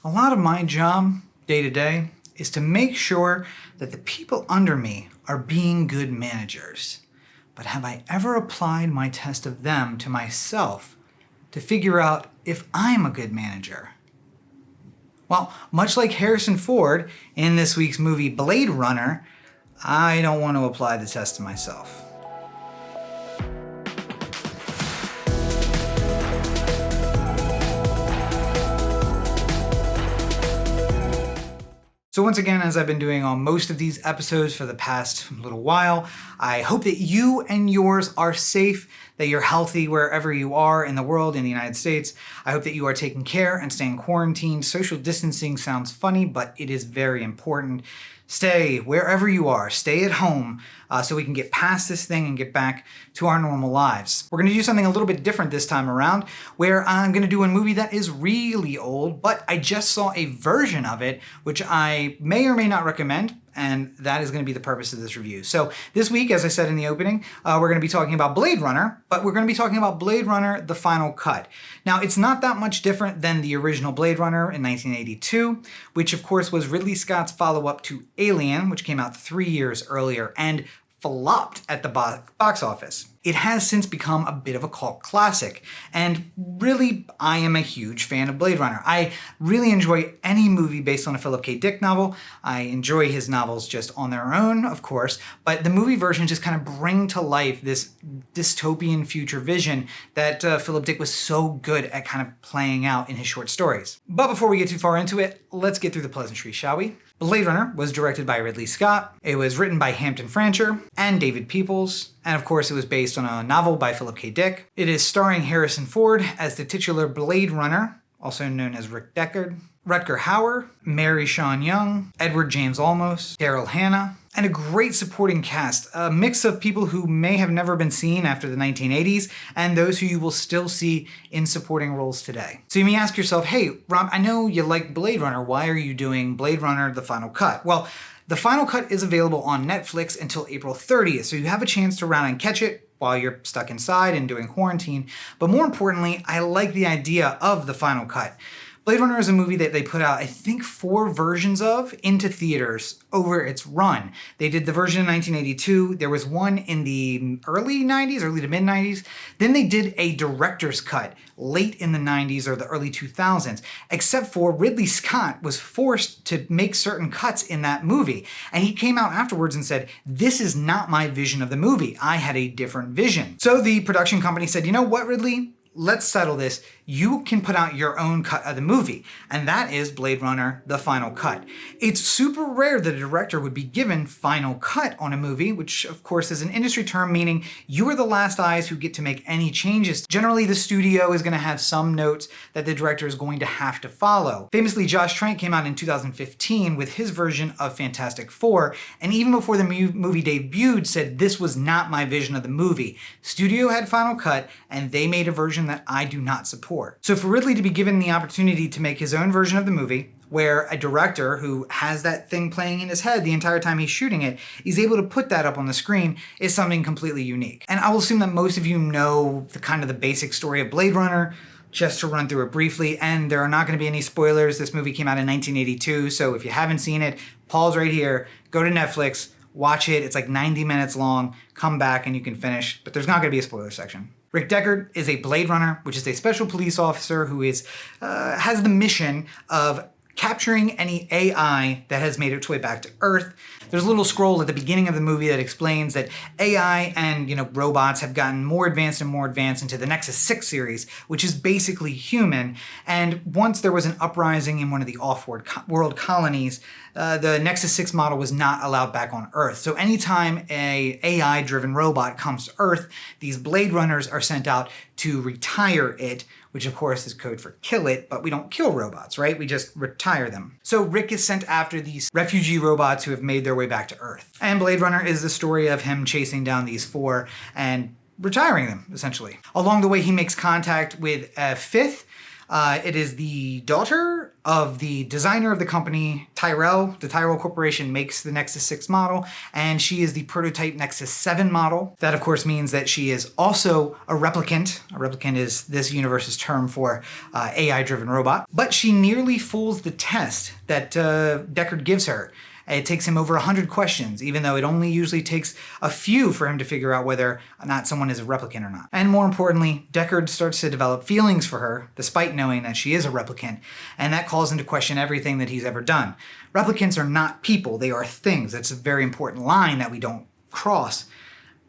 A lot of my job, day to day, is to make sure that the people under me are being good managers. But have I ever applied my test of them to myself to figure out if I'm a good manager? Well, much like Harrison Ford in this week's movie Blade Runner, I don't want to apply the test to myself. So once again, as I've been doing on most of these episodes for the past little while, I hope that you and yours are safe, that you're healthy wherever you are in the world, in the United States. I hope that you are taking care and staying quarantined. Social distancing sounds funny, but it is very important. Stay wherever you are, stay at home, so we can get past this thing and get back to our normal lives. We're gonna do something a little bit different this time around, where I'm gonna do a movie that is really old, but I just saw a version of it, which I may or may not recommend, and that is going to be the purpose of this review. So this week, as I said in the opening, we're going to be talking about Blade Runner, but we're going to be talking about Blade Runner, The Final Cut. Now, it's not that much different than the original Blade Runner in 1982, which of course was Ridley Scott's follow-up to Alien, which came out 3 years earlier and flopped at the box office. It has since become a bit of a cult classic, and really, I am a huge fan of Blade Runner. I really enjoy any movie based on a Philip K. Dick novel. I enjoy his novels just on their own, of course, but the movie version just kind of bring to life this dystopian future vision that Philip Dick was so good at kind of playing out in his short stories. But before we get too far into it, let's get through the pleasantries, shall we? Blade Runner was directed by Ridley Scott. It was written by Hampton Fancher and David Peoples. And of course, it was based on a novel by Philip K. Dick. It is starring Harrison Ford as the titular Blade Runner, also known as Rick Deckard, Rutger Hauer, Mary Sean Young, Edward James Olmos, Daryl Hannah, and a great supporting cast, a mix of people who may have never been seen after the 1980s and those who you will still see in supporting roles today. So you may ask yourself, hey, Rob, I know you like Blade Runner. Why are you doing Blade Runner, The Final Cut? Well, The Final Cut is available on Netflix until April 30th, so you have a chance to run and catch it while you're stuck inside and doing quarantine. But more importantly, I like the idea of The Final Cut. Blade Runner is a movie that they put out, I think, 4 versions of into theaters over its run. They did the version in 1982. There was one in the early 90s, early to mid 90s. Then they did a director's cut late in the 90s or the early 2000s, except for Ridley Scott was forced to make certain cuts in that movie. And he came out afterwards and said, this is not my vision of the movie. I had a different vision. So the production company said, you know what, Ridley? Let's settle this. You can put out your own cut of the movie, and that is Blade Runner, The Final Cut. It's super rare that a director would be given final cut on a movie, which of course is an industry term meaning you are the last eyes who get to make any changes. Generally, the studio is going to have some notes that the director is going to have to follow. Famously, Josh Trank came out in 2015 with his version of Fantastic Four, and even before the movie debuted said, this was not my vision of the movie. Studio had final cut, and they made a version that I do not support. So for Ridley to be given the opportunity to make his own version of the movie, where a director who has that thing playing in his head the entire time he's shooting it is able to put that up on the screen, is something completely unique. And I will assume that most of you know the kind of the basic story of Blade Runner, just to run through it briefly, and there are not going to be any spoilers. This movie came out in 1982, so if you haven't seen it, pause right here, go to Netflix, watch it. It's like 90 minutes long, come back and you can finish, but there's not going to be a spoiler section. Rick Deckard is a Blade Runner, which is a special police officer who has the mission of capturing any AI that has made its way back to Earth. There's a little scroll at the beginning of the movie that explains that AI and robots have gotten more advanced and more advanced into the Nexus 6 series, which is basically human. And once there was an uprising in one of the off-world colonies, the Nexus 6 model was not allowed back on Earth. So anytime a AI-driven robot comes to Earth, these Blade Runners are sent out to retire it, which of course is code for kill it, but we don't kill robots, right? We just retire them. So Rick is sent after these refugee robots who have made their way back to Earth. And Blade Runner is the story of him chasing down these 4 and retiring them, essentially. Along the way, he makes contact with a 5th It is the daughter of the designer of the company, Tyrell. The Tyrell Corporation makes the Nexus 6 model, and she is the prototype Nexus 7 model. That, of course, means that she is also a replicant. A replicant is this universe's term for AI-driven robot. But she nearly fools the test that Deckard gives her. It takes him over 100 questions, even though it only usually takes a few for him to figure out whether or not someone is a replicant or not. And more importantly, Deckard starts to develop feelings for her, despite knowing that she is a replicant, and that calls into question everything that he's ever done. Replicants are not people, they are things. That's a very important line that we don't cross.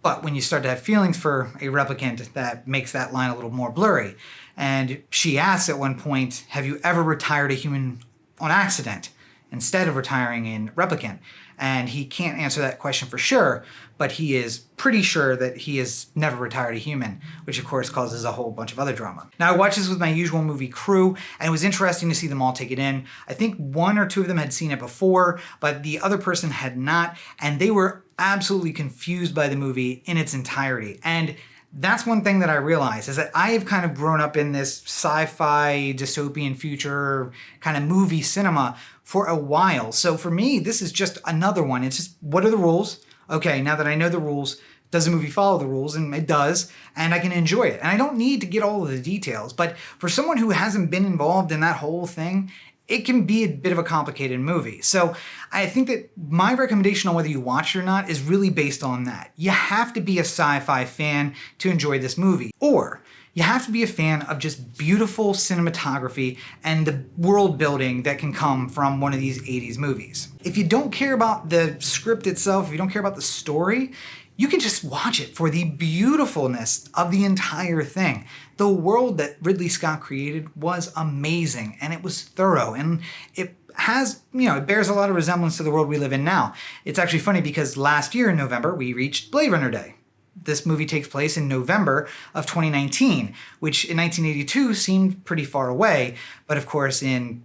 But when you start to have feelings for a replicant, that makes that line a little more blurry. And she asks at one point, have you ever retired a human on accident instead of retiring in replicant? And he can't answer that question for sure, but he is pretty sure that he has never retired a human, which of course causes a whole bunch of other drama. Now, I watched this with my usual movie crew, and it was interesting to see them all take it in. I think one or two of them had seen it before, but the other person had not, and they were absolutely confused by the movie in its entirety. And that's one thing that I realized, is that I have kind of grown up in this sci-fi dystopian future kind of movie cinema for a while. So for me, this is just another one. It's just, what are the rules? Okay, now that I know the rules, does the movie follow the rules? And it does, and I can enjoy it. And I don't need to get all of the details, but for someone who hasn't been involved in that whole thing, it can be a bit of a complicated movie. So I think that my recommendation on whether you watch it or not is really based on that. You have to be a sci-fi fan to enjoy this movie, or you have to be a fan of just beautiful cinematography and the world building that can come from one of these 80s movies. If you don't care about the script itself, if you don't care about the story, you can just watch it for the beautifulness of the entire thing. The world that Ridley Scott created was amazing, and it was thorough, and it has, it bears a lot of resemblance to the world we live in now. It's actually funny because last year in November, we reached Blade Runner Day. This movie takes place in November of 2019, which in 1982 seemed pretty far away, but of course in,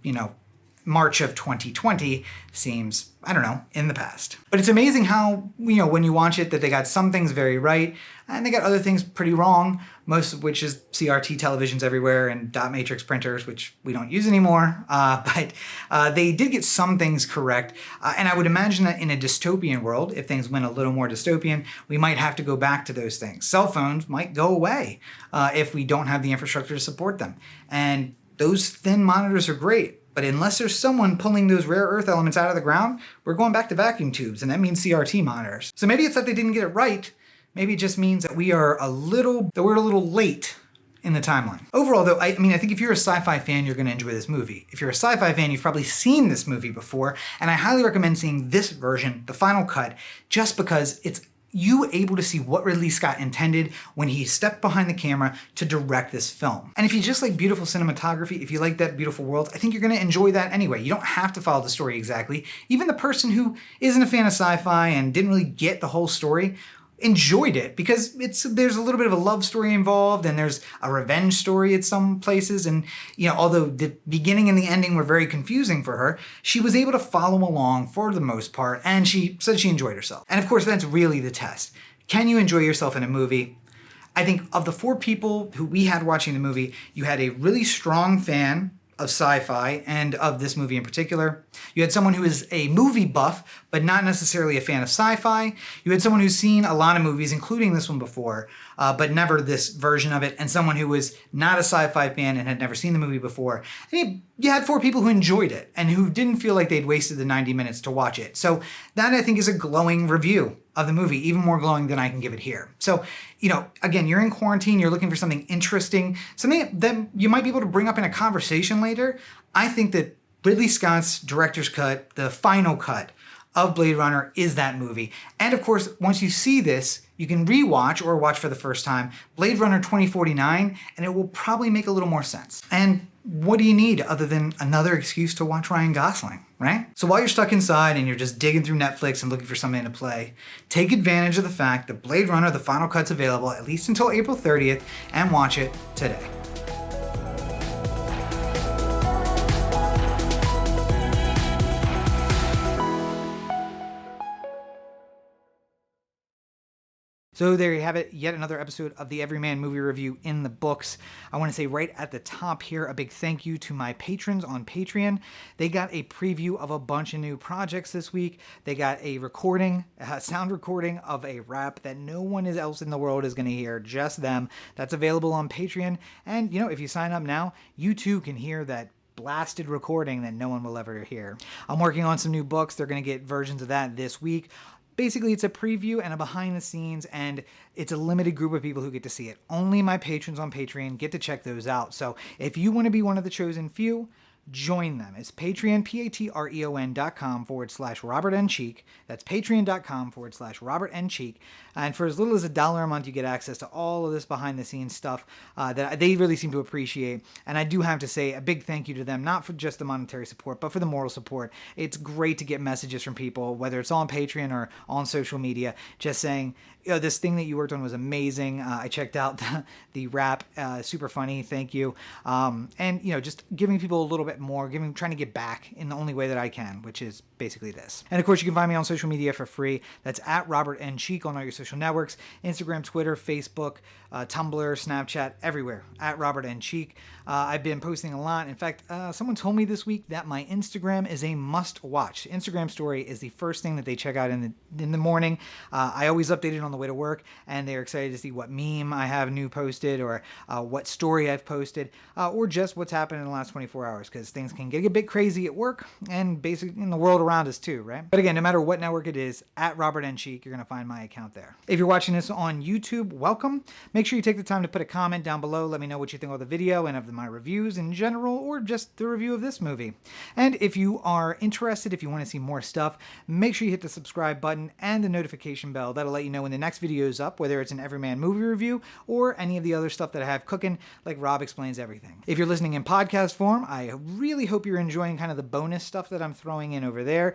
March of 2020 seems, in the past. But it's amazing how, when you watch it, that they got some things very right, and they got other things pretty wrong, most of which is CRT televisions everywhere and dot matrix printers, which we don't use anymore. But they did get some things correct. And I would imagine that in a dystopian world, if things went a little more dystopian, we might have to go back to those things. Cell phones might go away if we don't have the infrastructure to support them. And those thin monitors are great. But unless there's someone pulling those rare earth elements out of the ground, we're going back to vacuum tubes, and that means CRT monitors. So maybe it's that they didn't get it right. Maybe it just means that we're a little late in the timeline. Overall, though, I think if you're a sci-fi fan, you're going to enjoy this movie. If you're a sci-fi fan, you've probably seen this movie before, and I highly recommend seeing this version, the final cut, just because it's you able to see what Ridley Scott intended when he stepped behind the camera to direct this film. And if you just like beautiful cinematography, if you like that beautiful world, I think you're going to enjoy that anyway. You don't have to follow the story exactly. Even the person who isn't a fan of sci-fi and didn't really get the whole story enjoyed it, because there's a little bit of a love story involved, and there's a revenge story at some places, and although the beginning and the ending were very confusing for her, she was able to follow along for the most part, and she said she enjoyed herself. And of course, that's really the test. Can you enjoy yourself in a movie? I think of the four people who we had watching the movie, you had a really strong fan of sci-fi and of this movie in particular. You had someone who is a movie buff, but not necessarily a fan of sci-fi. You had someone who's seen a lot of movies, including this one before, but never this version of it, and someone who was not a sci-fi fan and had never seen the movie before. And you had four people who enjoyed it and who didn't feel like they'd wasted the 90 minutes to watch it. So that, I think, is a glowing review of the movie, even more glowing than I can give it here. So, again, you're in quarantine, you're looking for something interesting, something that you might be able to bring up in a conversation later. I think that Ridley Scott's director's cut, the final cut of Blade Runner, is that movie. And of course, once you see this, you can rewatch or watch for the first time Blade Runner 2049, and it will probably make a little more sense. And what do you need other than another excuse to watch Ryan Gosling, right? So while you're stuck inside and you're just digging through Netflix and looking for something to play, take advantage of the fact that Blade Runner, the final cut's available at least until April 30th, and watch it today. So there you have it, yet another episode of the Everyman Movie Review in the books. I want to say right at the top here, a big thank you to my patrons on Patreon. They got a preview of a bunch of new projects this week. They got a recording, a sound recording of a rap that no one else in the world is going to hear, just them. That's available on Patreon. And, you know, if you sign up now, you too can hear that blasted recording that no one will ever hear. I'm working on some new books. They're going to get versions of that this week. Basically, it's a preview and a behind the scenes, and it's a limited group of people who get to see it. Only my patrons on Patreon get to check those out. So if you want to be one of the chosen few, join them. It's Patreon, patreon.com/Robert N. Cheek. That's patreon.com/Robert N. Cheek. And for as little as $1 a month, you get access to all of this behind the scenes stuff that they really seem to appreciate. And I do have to say a big thank you to them, not for just the monetary support, but for the moral support. It's great to get messages from people, whether it's on Patreon or on social media, just saying, you know, this thing that you worked on was amazing. I checked out the rap, super funny. Thank you. And, you know, just giving people a little bit more, trying to get back in the only way that I can, which is basically this. And of course, you can find me on social media for free. That's at Robert N. Cheek on all your social networks, Instagram, Twitter, Facebook, Tumblr, Snapchat, everywhere, at Robert N. Cheek. I've been posting a lot. In fact, someone told me this week that my Instagram is a must-watch. Instagram story is the first thing that they check out in the morning. I always update it on the way to work, and they're excited to see what meme I have new posted, or what story I've posted, or just what's happened in the last 24 hours, because things can get a bit crazy at work and basically in the world around us too, right? But again, no matter what network it is, at Robert N. Cheek, you're going to find my account there. If you're watching this on YouTube, welcome. Make sure you take the time to put a comment down below. Let me know what you think of the video and of my reviews in general, or just the review of this movie. And if you are interested, if you want to see more stuff, make sure you hit the subscribe button and the notification bell. That'll let you know when the next video is up, whether it's an Everyman Movie review or any of the other stuff that I have cooking, like Rob Explains Everything. If you're listening in podcast form, I really hope you're enjoying kind of the bonus stuff that I'm throwing in over there.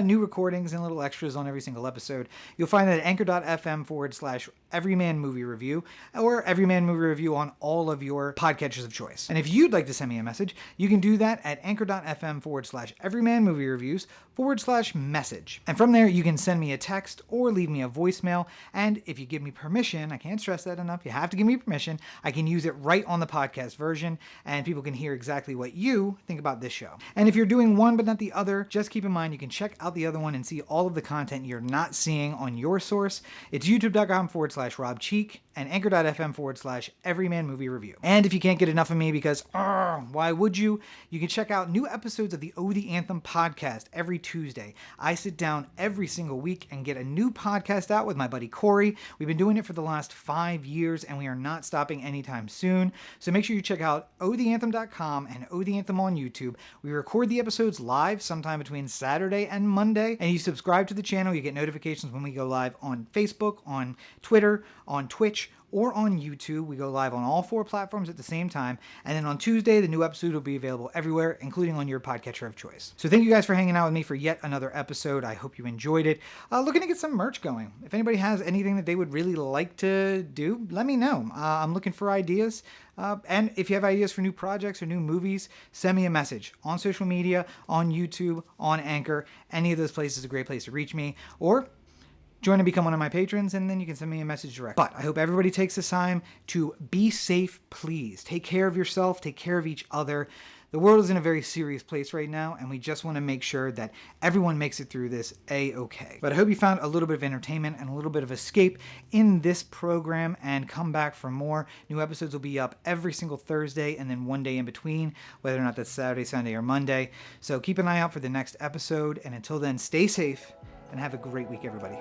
New recordings and little extras on every single episode. You'll find that at anchor.fm/Everyman Movie Review, or Everyman Movie Review on all of your podcatchers of choice. And if you'd like to send me a message, you can do that at anchor.fm/Everyman Movie Reviews/message. And from there, you can send me a text or leave me a voicemail. And if you give me permission, I can't stress that enough, you have to give me permission, I can use it right on the podcast version, and people can hear exactly what you think about this show. And if you're doing one but not the other, just keep in mind you can check out the other one and see all of the content you're not seeing on your source. It's youtube.com/Rob Cheek and anchor.fm/Everyman Movie Review. And if you can't get enough of me, because why would you? You can check out new episodes of the Oh the Anthem podcast every Tuesday. I sit down every single week and get a new podcast out with my buddy Corey. We've been doing it for the last 5 years, and we are not stopping anytime soon. So make sure you check out ohtheanthem.com and Oh the Anthem on YouTube. We record the episodes live sometime between Saturday and Monday, and you subscribe to the channel, you get notifications when we go live on Facebook, on Twitter, on Twitch, or on YouTube. We go live on all 4 platforms at the same time. And then on Tuesday, the new episode will be available everywhere, including on your podcatcher of choice. So thank you guys for hanging out with me for yet another episode. I hope you enjoyed it. Looking to get some merch going. If anybody has anything that they would really like to do, let me know. I'm looking for ideas. And if you have ideas for new projects or new movies, send me a message on social media, on YouTube, on Anchor. Any of those places is a great place to reach me. Or join and become one of my patrons, and then you can send me a message direct. But I hope everybody takes this time to be safe, please. Take care of yourself, take care of each other. The world is in a very serious place right now, and we just want to make sure that everyone makes it through this A-okay. But I hope you found a little bit of entertainment and a little bit of escape in this program, and come back for more. New episodes will be up every single Thursday, and then one day in between, whether or not that's Saturday, Sunday, or Monday. So keep an eye out for the next episode, and until then, stay safe, and have a great week, everybody.